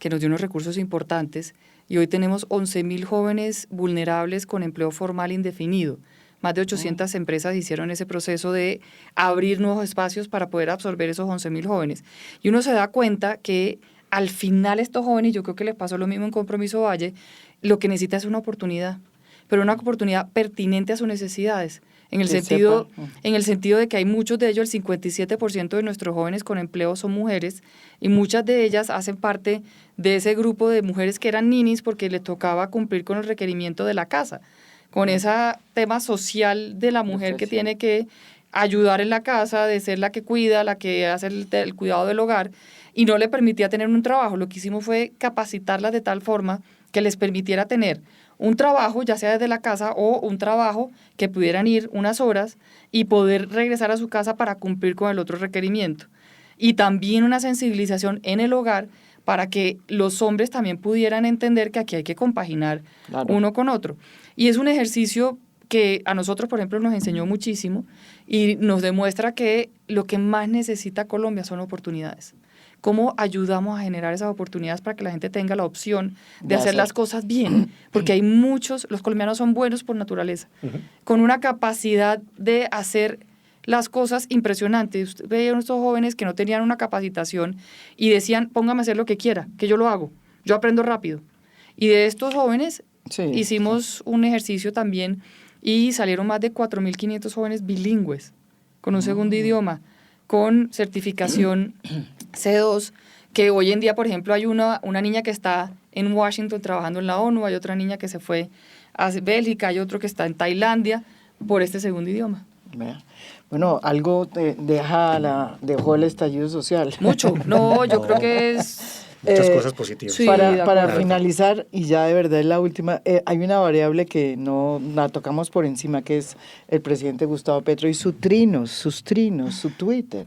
que nos dio unos recursos importantes, y hoy tenemos 11.000 jóvenes vulnerables con empleo formal indefinido. Más de 800 empresas hicieron ese proceso de abrir nuevos espacios para poder absorber esos 11.000 jóvenes. Y uno se da cuenta que al final estos jóvenes, yo creo que les pasó lo mismo en Compromiso Valle, lo que necesita es una oportunidad, pero una oportunidad pertinente a sus necesidades, en el sentido de que hay muchos de ellos, el 57% de nuestros jóvenes con empleo son mujeres, y muchas de ellas hacen parte de ese grupo de mujeres que eran ninis porque les tocaba cumplir con el requerimiento de la casa, con ese tema social de la mujer que tiene que ayudar en la casa, de ser la que cuida, la que hace el cuidado del hogar, y no le permitía tener un trabajo. Lo que hicimos fue capacitarlas de tal forma que les permitiera tener un trabajo, ya sea desde la casa, o un trabajo que pudieran ir unas horas y poder regresar a su casa para cumplir con el otro requerimiento. Y también una sensibilización en el hogar para que los hombres también pudieran entender que aquí hay que compaginar uno con otro. Y es un ejercicio que a nosotros, por ejemplo, nos enseñó muchísimo y nos demuestra que lo que más necesita Colombia son oportunidades. ¿Cómo ayudamos a generar esas oportunidades para que la gente tenga la opción de hacer las cosas bien? Porque hay los colombianos son buenos por naturaleza, con una capacidad de hacer las cosas impresionantes. Usted veía a estos jóvenes que no tenían una capacitación y decían, póngame a hacer lo que quiera, que yo lo hago, yo aprendo rápido. Y de estos jóvenes hicimos un ejercicio también y salieron más de 4.500 jóvenes bilingües, con un segundo idioma, con certificación C2, que hoy en día, por ejemplo, hay una niña que está en Washington trabajando en la ONU, hay otra niña que se fue a Bélgica, hay otro que está en Tailandia por este segundo idioma. Bueno, algo dejó el estallido social. Mucho, no, yo creo que es... Muchas cosas positivas. Sí, para finalizar, y ya de verdad es la última, hay una variable que no la tocamos por encima, que es el presidente Gustavo Petro y sus trinos, su Twitter.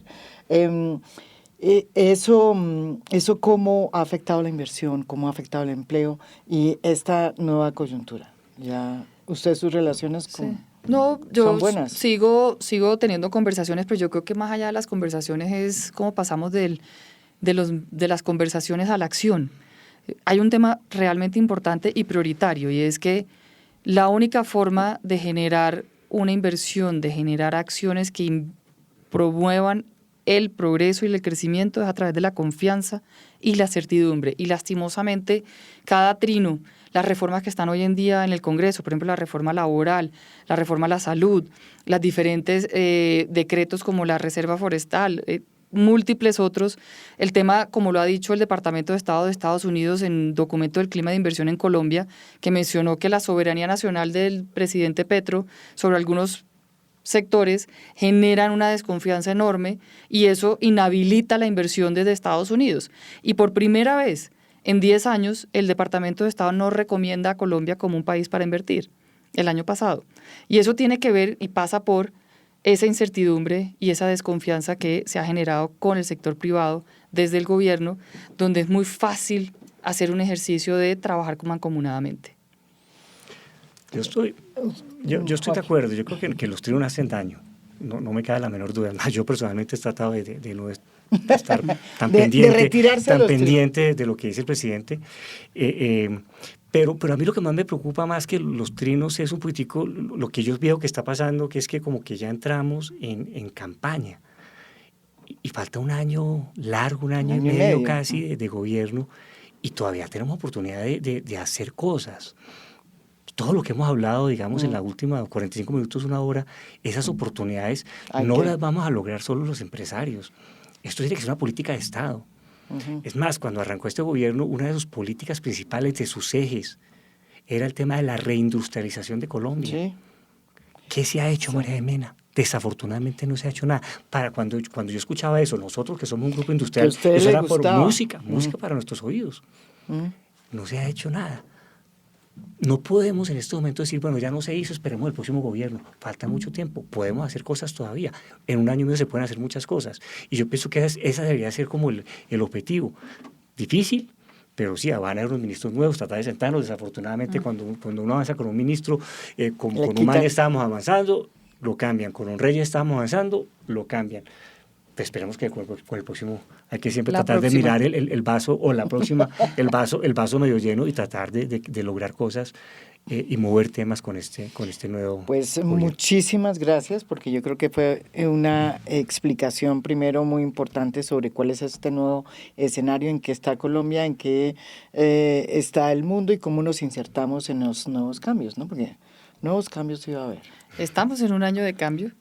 Eso cómo ha afectado la inversión, cómo ha afectado el empleo y esta nueva coyuntura. Ya, ¿usted sus relaciones con...? Sí. No, yo ¿son buenas? sigo teniendo conversaciones, pero yo creo que más allá de las conversaciones es cómo pasamos de las conversaciones a la acción. Hay un tema realmente importante y prioritario, y es que la única forma de generar una inversión, de generar acciones que promuevan el progreso y el crecimiento es a través de la confianza y la certidumbre. Y lastimosamente, cada trino, las reformas que están hoy en día en el Congreso, por ejemplo, la reforma laboral, la reforma a la salud, las diferentes decretos como la reserva forestal, múltiples otros. El tema, como lo ha dicho el Departamento de Estado de Estados Unidos en un documento del clima de inversión en Colombia, que mencionó que la soberanía nacional del presidente Petro sobre algunos sectores generan una desconfianza enorme y eso inhabilita la inversión desde Estados Unidos. Y por primera vez en 10 años, el Departamento de Estado no recomienda a Colombia como un país para invertir el año pasado. Y eso tiene que ver y pasa por esa incertidumbre y esa desconfianza que se ha generado con el sector privado desde el gobierno, donde es muy fácil hacer un ejercicio de trabajar mancomunadamente. Yo estoy de acuerdo. Yo creo que los trinos hacen daño. No me cabe la menor duda. Yo personalmente he tratado de no estar tan pendiente de lo que dice el presidente. Pero a mí lo que más me preocupa más que los trinos es un poquitico lo que yo veo que está pasando, que es que como que ya entramos en campaña. Y falta un año largo, un año y medio casi de gobierno, y todavía tenemos oportunidad de hacer cosas. Todo lo que hemos hablado, digamos, en la última 45 minutos, una hora, esas oportunidades no las vamos a lograr solo los empresarios. Esto tiene que ser una política de Estado. Es más, cuando arrancó este gobierno, una de sus políticas principales, de sus ejes, era el tema de la reindustrialización de Colombia. Sí. ¿Qué se ha hecho, María Jimena? Desafortunadamente no se ha hecho nada. Cuando yo escuchaba eso, nosotros que somos un grupo industrial, eso era por música para nuestros oídos. No se ha hecho nada. No podemos en este momento decir, bueno, ya no se hizo, esperemos el próximo gobierno. Falta mucho tiempo, podemos hacer cosas todavía. En un año y medio se pueden hacer muchas cosas. Y yo pienso que esa debería ser como el objetivo. Difícil, pero sí, van a haber unos ministros nuevos, tratar de sentarnos. Desafortunadamente, cuando uno avanza con un ministro, con un Maña estábamos avanzando, lo cambian. Con un Reyes estábamos avanzando, lo cambian. Pues esperemos que con el próximo hay que siempre tratar de mirar el vaso, o la próxima, el vaso medio lleno, y tratar de lograr cosas y mover temas con este nuevo Pues gobierno. Muchísimas gracias, porque yo creo que fue una explicación primero muy importante sobre cuál es este nuevo escenario, en qué está Colombia, en qué está el mundo y cómo nos insertamos en los nuevos cambios, ¿no? Porque nuevos cambios sí va a haber. Estamos en un año de cambio.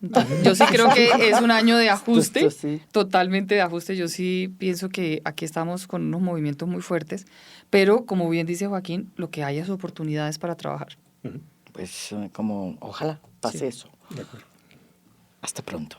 Yo sí creo que es un año de ajuste, sí. Totalmente de ajuste. Yo sí pienso que aquí estamos con unos movimientos muy fuertes, pero como bien dice Joaquín, lo que hay es oportunidades para trabajar. Pues como ojalá pase eso. De acuerdo. Hasta pronto.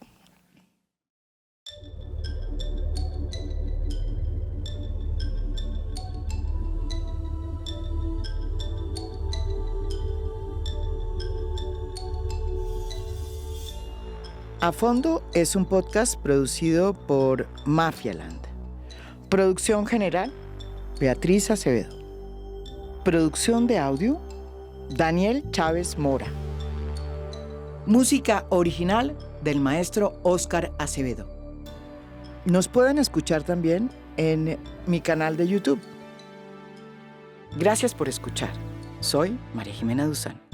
A Fondo es un podcast producido por Mafialand. Producción general, Beatriz Acevedo. Producción de audio, Daniel Chávez Mora. Música original del maestro Óscar Acevedo. Nos pueden escuchar también en mi canal de YouTube. Gracias por escuchar. Soy María Jimena Duzán.